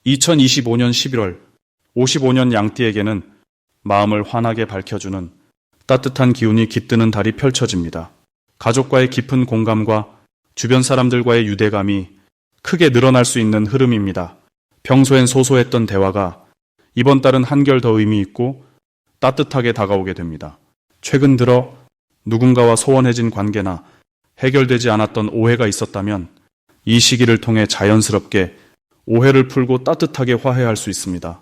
2025년 11월 55년 양띠에게는 마음을 환하게 밝혀주는 따뜻한 기운이 깃드는 달이 펼쳐집니다. 가족과의 깊은 공감과 주변 사람들과의 유대감이 크게 늘어날 수 있는 흐름입니다. 평소엔 소소했던 대화가 이번 달은 한결 더 의미 있고 따뜻하게 다가오게 됩니다. 최근 들어 누군가와 소원해진 관계나 해결되지 않았던 오해가 있었다면 이 시기를 통해 자연스럽게 오해를 풀고 따뜻하게 화해할 수 있습니다.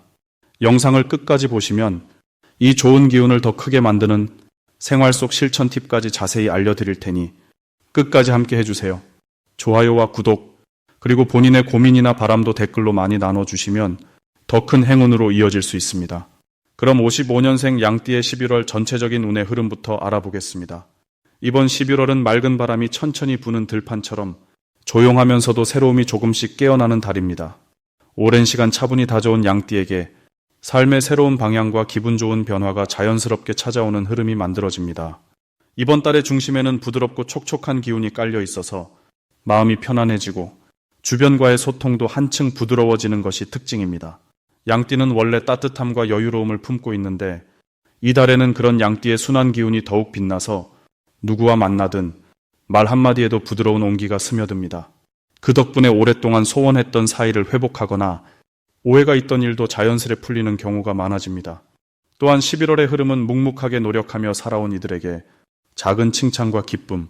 영상을 끝까지 보시면 이 좋은 기운을 더 크게 만드는 생활 속 실천 팁까지 자세히 알려드릴 테니 끝까지 함께 해주세요. 좋아요와 구독, 그리고 본인의 고민이나 바람도 댓글로 많이 나눠주시면 더 큰 행운으로 이어질 수 있습니다. 그럼 55년생 양띠의 11월 전체적인 운의 흐름부터 알아보겠습니다. 이번 11월은 맑은 바람이 천천히 부는 들판처럼 조용하면서도 새로움이 조금씩 깨어나는 달입니다. 오랜 시간 차분히 다져온 양띠에게 삶의 새로운 방향과 기분 좋은 변화가 자연스럽게 찾아오는 흐름이 만들어집니다. 이번 달의 중심에는 부드럽고 촉촉한 기운이 깔려 있어서 마음이 편안해지고 주변과의 소통도 한층 부드러워지는 것이 특징입니다. 양띠는 원래 따뜻함과 여유로움을 품고 있는데 이 달에는 그런 양띠의 순한 기운이 더욱 빛나서 누구와 만나든 말 한마디에도 부드러운 온기가 스며듭니다. 그 덕분에 오랫동안 소원했던 사이를 회복하거나 오해가 있던 일도 자연스레 풀리는 경우가 많아집니다. 또한 11월의 흐름은 묵묵하게 노력하며 살아온 이들에게 작은 칭찬과 기쁨,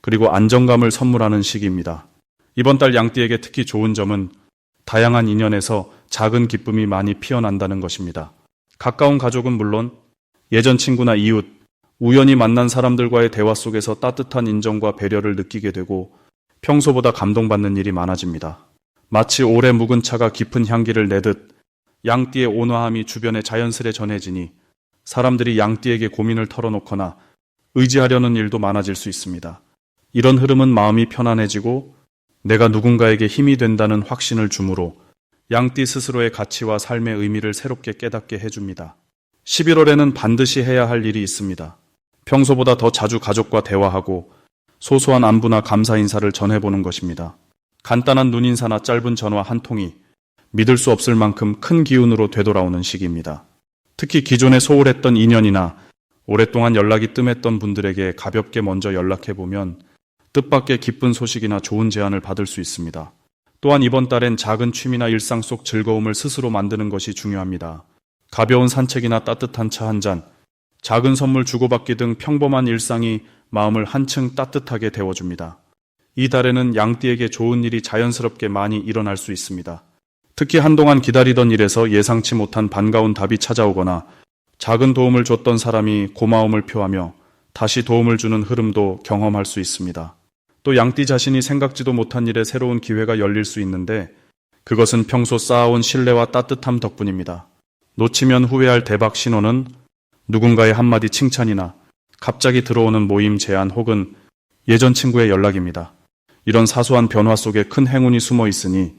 그리고 안정감을 선물하는 시기입니다. 이번 달 양띠에게 특히 좋은 점은 다양한 인연에서 작은 기쁨이 많이 피어난다는 것입니다. 가까운 가족은 물론 예전 친구나 이웃, 우연히 만난 사람들과의 대화 속에서 따뜻한 인정과 배려를 느끼게 되고 평소보다 감동받는 일이 많아집니다. 마치 오래 묵은 차가 깊은 향기를 내듯 양띠의 온화함이 주변에 자연스레 전해지니 사람들이 양띠에게 고민을 털어놓거나 의지하려는 일도 많아질 수 있습니다. 이런 흐름은 마음이 편안해지고 내가 누군가에게 힘이 된다는 확신을 주므로 양띠 스스로의 가치와 삶의 의미를 새롭게 깨닫게 해줍니다. 11월에는 반드시 해야 할 일이 있습니다. 평소보다 더 자주 가족과 대화하고 소소한 안부나 감사 인사를 전해보는 것입니다. 간단한 눈인사나 짧은 전화 한 통이 믿을 수 없을 만큼 큰 기운으로 되돌아오는 시기입니다. 특히 기존에 소홀했던 인연이나 오랫동안 연락이 뜸했던 분들에게 가볍게 먼저 연락해보면 뜻밖의 기쁜 소식이나 좋은 제안을 받을 수 있습니다. 또한 이번 달엔 작은 취미나 일상 속 즐거움을 스스로 만드는 것이 중요합니다. 가벼운 산책이나 따뜻한 차 한 잔, 작은 선물 주고받기 등 평범한 일상이 마음을 한층 따뜻하게 데워줍니다. 이 달에는 양띠에게 좋은 일이 자연스럽게 많이 일어날 수 있습니다. 특히 한동안 기다리던 일에서 예상치 못한 반가운 답이 찾아오거나 작은 도움을 줬던 사람이 고마움을 표하며 다시 도움을 주는 흐름도 경험할 수 있습니다. 또 양띠 자신이 생각지도 못한 일에 새로운 기회가 열릴 수 있는데 그것은 평소 쌓아온 신뢰와 따뜻함 덕분입니다. 놓치면 후회할 대박 신호는 누군가의 한마디 칭찬이나 갑자기 들어오는 모임 제안 혹은 예전 친구의 연락입니다. 이런 사소한 변화 속에 큰 행운이 숨어 있으니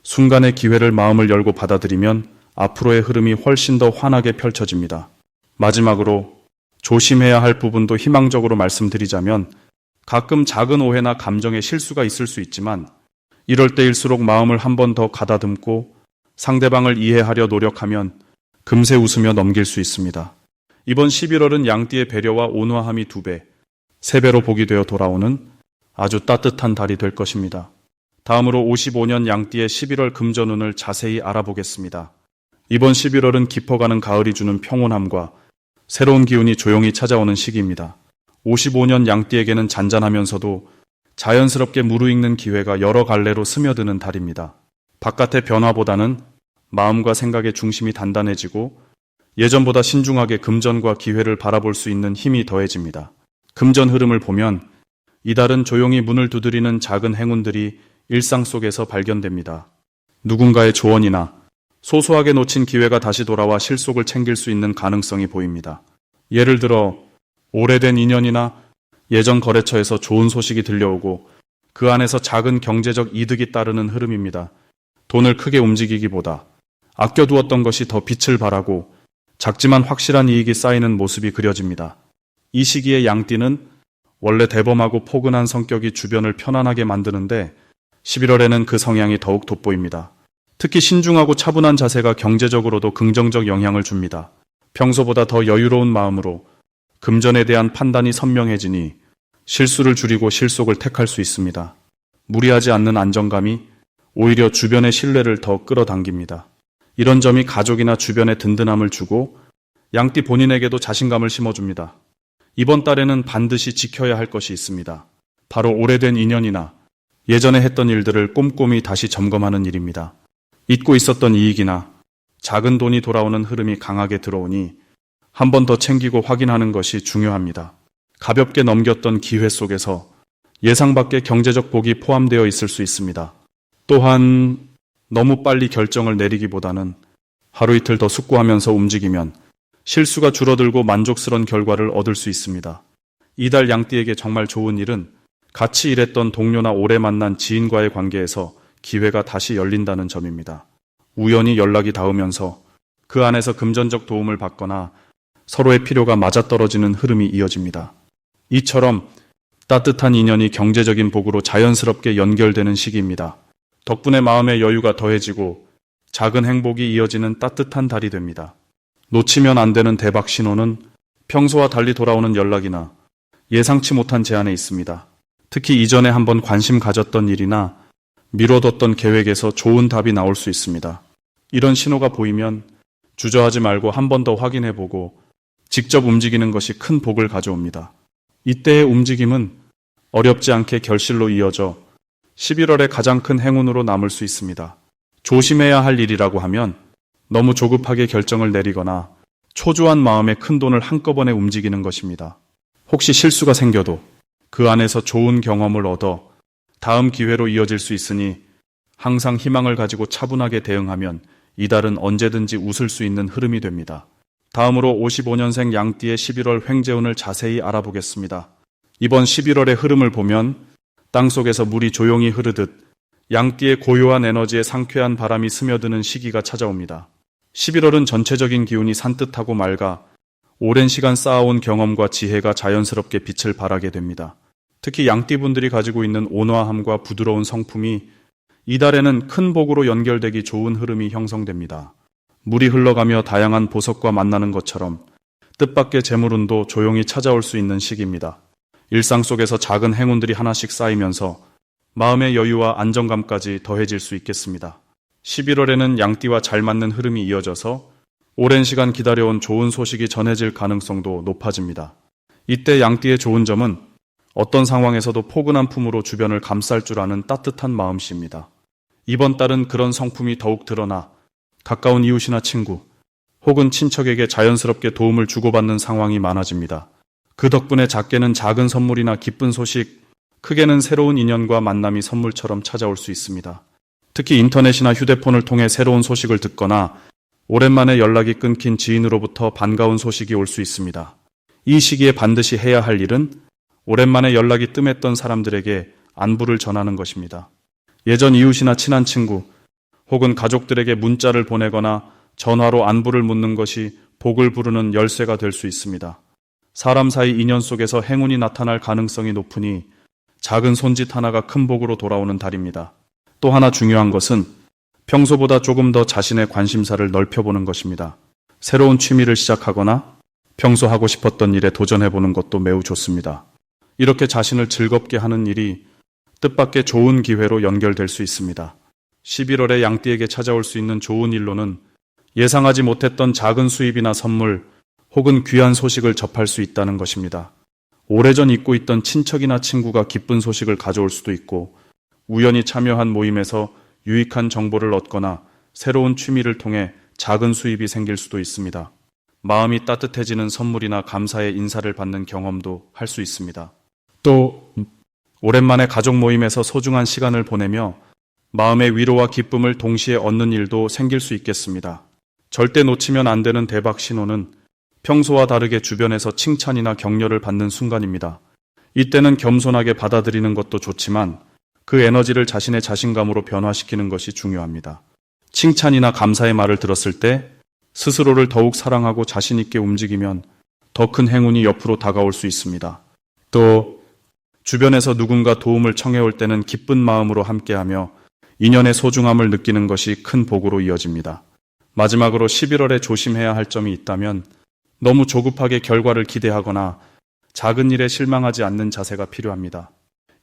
순간의 기회를 마음을 열고 받아들이면 앞으로의 흐름이 훨씬 더 환하게 펼쳐집니다. 마지막으로 조심해야 할 부분도 희망적으로 말씀드리자면 가끔 작은 오해나 감정에 실수가 있을 수 있지만 이럴 때일수록 마음을 한 번 더 가다듬고 상대방을 이해하려 노력하면 금세 웃으며 넘길 수 있습니다. 이번 11월은 양띠의 배려와 온화함이 2배, 3배로 복이 되어 돌아오는 아주 따뜻한 달이 될 것입니다. 다음으로 55년 양띠의 11월 금전운을 자세히 알아보겠습니다. 이번 11월은 깊어가는 가을이 주는 평온함과 새로운 기운이 조용히 찾아오는 시기입니다. 55년 양띠에게는 잔잔하면서도 자연스럽게 무르익는 기회가 여러 갈래로 스며드는 달입니다. 바깥의 변화보다는 마음과 생각의 중심이 단단해지고 예전보다 신중하게 금전과 기회를 바라볼 수 있는 힘이 더해집니다. 금전 흐름을 보면 이달은 조용히 문을 두드리는 작은 행운들이 일상 속에서 발견됩니다. 누군가의 조언이나 소소하게 놓친 기회가 다시 돌아와 실속을 챙길 수 있는 가능성이 보입니다. 예를 들어 오래된 인연이나 예전 거래처에서 좋은 소식이 들려오고 그 안에서 작은 경제적 이득이 따르는 흐름입니다. 돈을 크게 움직이기보다 아껴두었던 것이 더 빛을 발하고 작지만 확실한 이익이 쌓이는 모습이 그려집니다. 이 시기에 양띠는 원래 대범하고 포근한 성격이 주변을 편안하게 만드는데 11월에는 그 성향이 더욱 돋보입니다. 특히 신중하고 차분한 자세가 경제적으로도 긍정적 영향을 줍니다. 평소보다 더 여유로운 마음으로 금전에 대한 판단이 선명해지니 실수를 줄이고 실속을 택할 수 있습니다. 무리하지 않는 안정감이 오히려 주변의 신뢰를 더 끌어당깁니다. 이런 점이 가족이나 주변에 든든함을 주고 양띠 본인에게도 자신감을 심어줍니다. 이번 달에는 반드시 지켜야 할 것이 있습니다. 바로 오래된 인연이나 예전에 했던 일들을 꼼꼼히 다시 점검하는 일입니다. 잊고 있었던 이익이나 작은 돈이 돌아오는 흐름이 강하게 들어오니 한 번 더 챙기고 확인하는 것이 중요합니다. 가볍게 넘겼던 기회 속에서 예상 밖의 경제적 복이 포함되어 있을 수 있습니다. 또한 너무 빨리 결정을 내리기보다는 하루 이틀 더 숙고하면서 움직이면 실수가 줄어들고 만족스러운 결과를 얻을 수 있습니다. 이달 양띠에게 정말 좋은 일은 같이 일했던 동료나 오래 만난 지인과의 관계에서 기회가 다시 열린다는 점입니다. 우연히 연락이 닿으면서 그 안에서 금전적 도움을 받거나 서로의 필요가 맞아떨어지는 흐름이 이어집니다. 이처럼 따뜻한 인연이 경제적인 복으로 자연스럽게 연결되는 시기입니다. 덕분에 마음의 여유가 더해지고 작은 행복이 이어지는 따뜻한 달이 됩니다. 놓치면 안 되는 대박 신호는 평소와 달리 돌아오는 연락이나 예상치 못한 제안에 있습니다. 특히 이전에 한번 관심 가졌던 일이나 미뤄뒀던 계획에서 좋은 답이 나올 수 있습니다. 이런 신호가 보이면 주저하지 말고 한 번 더 확인해보고 직접 움직이는 것이 큰 복을 가져옵니다. 이때의 움직임은 어렵지 않게 결실로 이어져 11월의 가장 큰 행운으로 남을 수 있습니다. 조심해야 할 일이라고 하면 너무 조급하게 결정을 내리거나 초조한 마음에 큰 돈을 한꺼번에 움직이는 것입니다. 혹시 실수가 생겨도 그 안에서 좋은 경험을 얻어 다음 기회로 이어질 수 있으니 항상 희망을 가지고 차분하게 대응하면 이달은 언제든지 웃을 수 있는 흐름이 됩니다. 다음으로 55년생 양띠의 11월 횡재운을 자세히 알아보겠습니다. 이번 11월의 흐름을 보면 땅속에서 물이 조용히 흐르듯 양띠의 고요한 에너지에 상쾌한 바람이 스며드는 시기가 찾아옵니다. 11월은 전체적인 기운이 산뜻하고 맑아 오랜 시간 쌓아온 경험과 지혜가 자연스럽게 빛을 발하게 됩니다. 특히 양띠분들이 가지고 있는 온화함과 부드러운 성품이 이달에는 큰 복으로 연결되기 좋은 흐름이 형성됩니다. 물이 흘러가며 다양한 보석과 만나는 것처럼 뜻밖의 재물운도 조용히 찾아올 수 있는 시기입니다. 일상 속에서 작은 행운들이 하나씩 쌓이면서 마음의 여유와 안정감까지 더해질 수 있겠습니다. 11월에는 양띠와 잘 맞는 흐름이 이어져서 오랜 시간 기다려온 좋은 소식이 전해질 가능성도 높아집니다. 이때 양띠의 좋은 점은 어떤 상황에서도 포근한 품으로 주변을 감쌀 줄 아는 따뜻한 마음씨입니다. 이번 달은 그런 성품이 더욱 드러나 가까운 이웃이나 친구 혹은 친척에게 자연스럽게 도움을 주고받는 상황이 많아집니다. 그 덕분에 작게는 작은 선물이나 기쁜 소식, 크게는 새로운 인연과 만남이 선물처럼 찾아올 수 있습니다. 특히 인터넷이나 휴대폰을 통해 새로운 소식을 듣거나 오랜만에 연락이 끊긴 지인으로부터 반가운 소식이 올 수 있습니다. 이 시기에 반드시 해야 할 일은 오랜만에 연락이 뜸했던 사람들에게 안부를 전하는 것입니다. 예전 이웃이나 친한 친구 혹은 가족들에게 문자를 보내거나 전화로 안부를 묻는 것이 복을 부르는 열쇠가 될 수 있습니다. 사람 사이 인연 속에서 행운이 나타날 가능성이 높으니 작은 손짓 하나가 큰 복으로 돌아오는 달입니다. 또 하나 중요한 것은 평소보다 조금 더 자신의 관심사를 넓혀보는 것입니다. 새로운 취미를 시작하거나 평소 하고 싶었던 일에 도전해보는 것도 매우 좋습니다. 이렇게 자신을 즐겁게 하는 일이 뜻밖의 좋은 기회로 연결될 수 있습니다. 11월에 양띠에게 찾아올 수 있는 좋은 일로는 예상하지 못했던 작은 수입이나 선물 혹은 귀한 소식을 접할 수 있다는 것입니다. 오래전 잊고 있던 친척이나 친구가 기쁜 소식을 가져올 수도 있고 우연히 참여한 모임에서 유익한 정보를 얻거나 새로운 취미를 통해 작은 수입이 생길 수도 있습니다. 마음이 따뜻해지는 선물이나 감사의 인사를 받는 경험도 할 수 있습니다. 또 오랜만에 가족 모임에서 소중한 시간을 보내며 마음의 위로와 기쁨을 동시에 얻는 일도 생길 수 있겠습니다. 절대 놓치면 안 되는 대박 신호는 평소와 다르게 주변에서 칭찬이나 격려를 받는 순간입니다. 이때는 겸손하게 받아들이는 것도 좋지만 그 에너지를 자신의 자신감으로 변화시키는 것이 중요합니다. 칭찬이나 감사의 말을 들었을 때 스스로를 더욱 사랑하고 자신 있게 움직이면 더 큰 행운이 옆으로 다가올 수 있습니다. 또 주변에서 누군가 도움을 청해올 때는 기쁜 마음으로 함께하며 인연의 소중함을 느끼는 것이 큰 복으로 이어집니다. 마지막으로 11월에 조심해야 할 점이 있다면 너무 조급하게 결과를 기대하거나 작은 일에 실망하지 않는 자세가 필요합니다.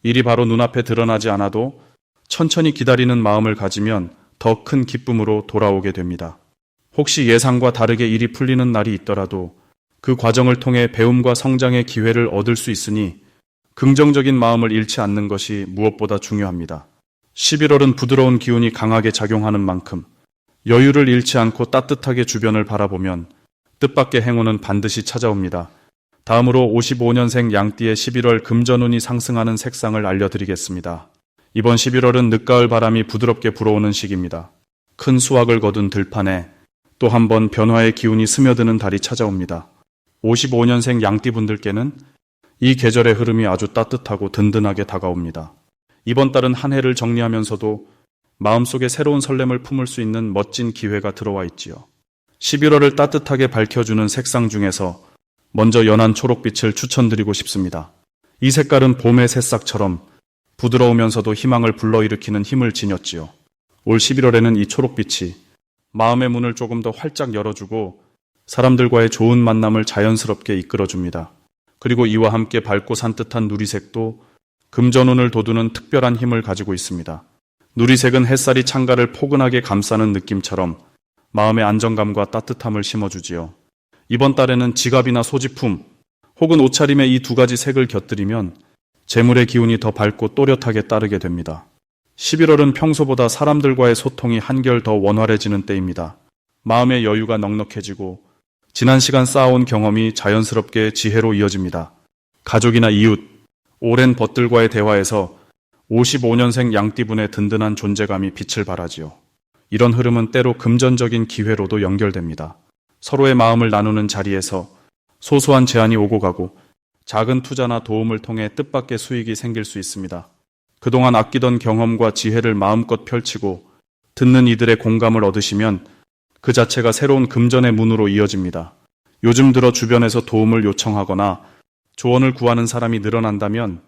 일이 바로 눈앞에 드러나지 않아도 천천히 기다리는 마음을 가지면 더 큰 기쁨으로 돌아오게 됩니다. 혹시 예상과 다르게 일이 풀리는 날이 있더라도 그 과정을 통해 배움과 성장의 기회를 얻을 수 있으니 긍정적인 마음을 잃지 않는 것이 무엇보다 중요합니다. 11월은 부드러운 기운이 강하게 작용하는 만큼 여유를 잃지 않고 따뜻하게 주변을 바라보면 뜻밖의 행운은 반드시 찾아옵니다. 다음으로 55년생 양띠의 11월 금전운이 상승하는 색상을 알려드리겠습니다. 이번 11월은 늦가을 바람이 부드럽게 불어오는 시기입니다. 큰 수확을 거둔 들판에 또 한 번 변화의 기운이 스며드는 달이 찾아옵니다. 55년생 양띠분들께는 이 계절의 흐름이 아주 따뜻하고 든든하게 다가옵니다. 이번 달은 한 해를 정리하면서도 마음속에 새로운 설렘을 품을 수 있는 멋진 기회가 들어와 있지요. 11월을 따뜻하게 밝혀주는 색상 중에서 먼저 연한 초록빛을 추천드리고 싶습니다. 이 색깔은 봄의 새싹처럼 부드러우면서도 희망을 불러일으키는 힘을 지녔지요. 올 11월에는 이 초록빛이 마음의 문을 조금 더 활짝 열어주고 사람들과의 좋은 만남을 자연스럽게 이끌어줍니다. 그리고 이와 함께 밝고 산뜻한 누리색도 금전운을 돋우는 특별한 힘을 가지고 있습니다. 누리색은 햇살이 창가를 포근하게 감싸는 느낌처럼 마음의 안정감과 따뜻함을 심어주지요. 이번 달에는 지갑이나 소지품 혹은 옷차림에 이 두 가지 색을 곁들이면 재물의 기운이 더 밝고 또렷하게 따르게 됩니다. 11월은 평소보다 사람들과의 소통이 한결 더 원활해지는 때입니다. 마음의 여유가 넉넉해지고 지난 시간 쌓아온 경험이 자연스럽게 지혜로 이어집니다. 가족이나 이웃, 오랜 벗들과의 대화에서 55년생 양띠분의 든든한 존재감이 빛을 발하지요. 이런 흐름은 때로 금전적인 기회로도 연결됩니다. 서로의 마음을 나누는 자리에서 소소한 제안이 오고 가고 작은 투자나 도움을 통해 뜻밖의 수익이 생길 수 있습니다. 그동안 아끼던 경험과 지혜를 마음껏 펼치고 듣는 이들의 공감을 얻으시면 그 자체가 새로운 금전의 문으로 이어집니다. 요즘 들어 주변에서 도움을 요청하거나 조언을 구하는 사람이 늘어난다면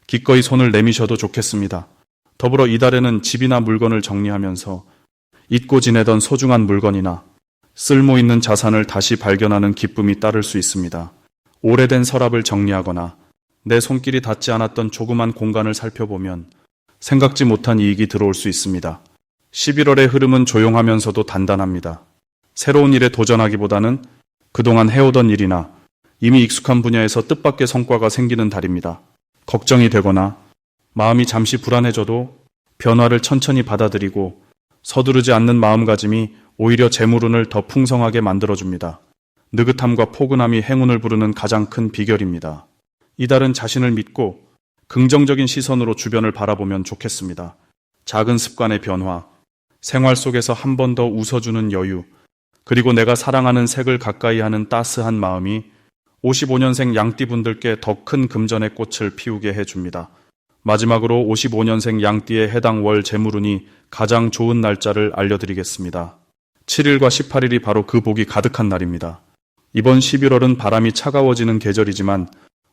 기꺼이 손을 내미셔도 좋겠습니다. 더불어 이달에는 집이나 물건을 정리하면서 잊고 지내던 소중한 물건이나 쓸모 있는 자산을 다시 발견하는 기쁨이 따를 수 있습니다. 오래된 서랍을 정리하거나 내 손길이 닿지 않았던 조그만 공간을 살펴보면 생각지 못한 이익이 들어올 수 있습니다. 11월의 흐름은 조용하면서도 단단합니다. 새로운 일에 도전하기보다는 그동안 해오던 일이나 이미 익숙한 분야에서 뜻밖의 성과가 생기는 달입니다. 걱정이 되거나 마음이 잠시 불안해져도 변화를 천천히 받아들이고 서두르지 않는 마음가짐이 오히려 재물운을 더 풍성하게 만들어줍니다. 느긋함과 포근함이 행운을 부르는 가장 큰 비결입니다. 이달은 자신을 믿고 긍정적인 시선으로 주변을 바라보면 좋겠습니다. 작은 습관의 변화, 생활 속에서 한 번 더 웃어주는 여유, 그리고 내가 사랑하는 색을 가까이 하는 따스한 마음이 55년생 양띠분들께 더 큰 금전의 꽃을 피우게 해줍니다. 마지막으로 55년생 양띠의 해당 월 재물운이 가장 좋은 날짜를 알려드리겠습니다. 7일과 18일이 바로 그 복이 가득한 날입니다. 이번 11월은 바람이 차가워지는 계절이지만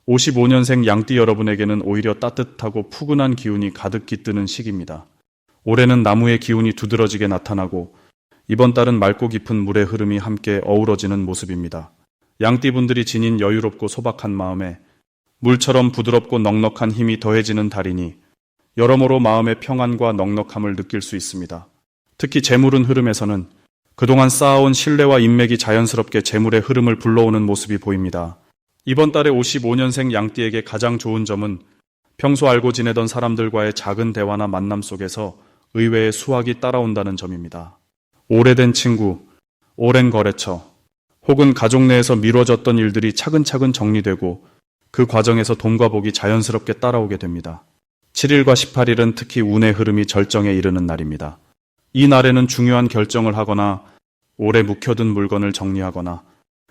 55년생 양띠 여러분에게는 오히려 따뜻하고 푸근한 기운이 가득 깃드는 시기입니다. 올해는 나무의 기운이 두드러지게 나타나고 이번 달은 맑고 깊은 물의 흐름이 함께 어우러지는 모습입니다. 양띠분들이 지닌 여유롭고 소박한 마음에 물처럼 부드럽고 넉넉한 힘이 더해지는 달이니 여러모로 마음의 평안과 넉넉함을 느낄 수 있습니다. 특히 재물운 흐름에서는 그동안 쌓아온 신뢰와 인맥이 자연스럽게 재물의 흐름을 불러오는 모습이 보입니다. 이번 달에 55년생 양띠에게 가장 좋은 점은 평소 알고 지내던 사람들과의 작은 대화나 만남 속에서 의외의 수확이 따라온다는 점입니다. 오래된 친구, 오랜 거래처, 혹은 가족 내에서 미뤄졌던 일들이 차근차근 정리되고 그 과정에서 돈과 복이 자연스럽게 따라오게 됩니다. 7일과 18일은 특히 운의 흐름이 절정에 이르는 날입니다. 이 날에는 중요한 결정을 하거나 오래 묵혀둔 물건을 정리하거나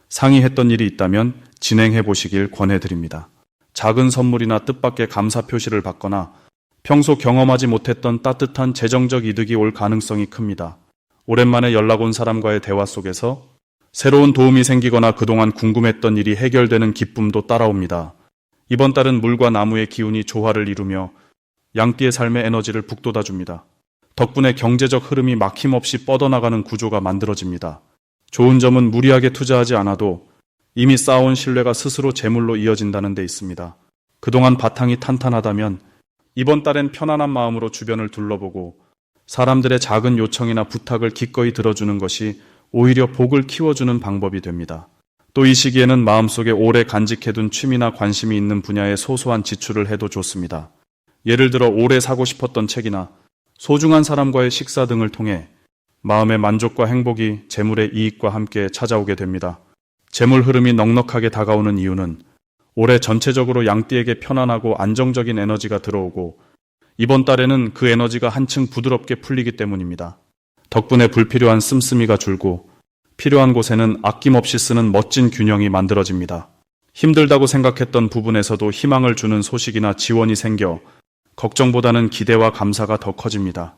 상의했던 일이 있다면 진행해 보시길 권해드립니다. 작은 선물이나 뜻밖의 감사 표시를 받거나 평소 경험하지 못했던 따뜻한 재정적 이득이 올 가능성이 큽니다. 오랜만에 연락 온 사람과의 대화 속에서 새로운 도움이 생기거나 그동안 궁금했던 일이 해결되는 기쁨도 따라옵니다. 이번 달은 물과 나무의 기운이 조화를 이루며 양띠의 삶의 에너지를 북돋아줍니다. 덕분에 경제적 흐름이 막힘없이 뻗어나가는 구조가 만들어집니다. 좋은 점은 무리하게 투자하지 않아도 이미 쌓아온 신뢰가 스스로 재물로 이어진다는 데 있습니다. 그동안 바탕이 탄탄하다면 이번 달엔 편안한 마음으로 주변을 둘러보고 사람들의 작은 요청이나 부탁을 기꺼이 들어주는 것이 오히려 복을 키워주는 방법이 됩니다. 또 이 시기에는 마음속에 오래 간직해둔 취미나 관심이 있는 분야에 소소한 지출을 해도 좋습니다. 예를 들어 오래 사고 싶었던 책이나 소중한 사람과의 식사 등을 통해 마음의 만족과 행복이 재물의 이익과 함께 찾아오게 됩니다. 재물 흐름이 넉넉하게 다가오는 이유는 올해 전체적으로 양띠에게 편안하고 안정적인 에너지가 들어오고 이번 달에는 그 에너지가 한층 부드럽게 풀리기 때문입니다. 덕분에 불필요한 씀씀이가 줄고 필요한 곳에는 아낌없이 쓰는 멋진 균형이 만들어집니다. 힘들다고 생각했던 부분에서도 희망을 주는 소식이나 지원이 생겨 걱정보다는 기대와 감사가 더 커집니다.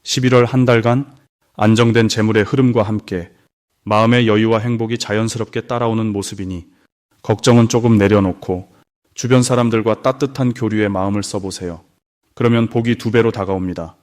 11월 한 달간 안정된 재물의 흐름과 함께 마음의 여유와 행복이 자연스럽게 따라오는 모습이니 걱정은 조금 내려놓고 주변 사람들과 따뜻한 교류에 마음을 써보세요. 그러면 복이 2배로 다가옵니다.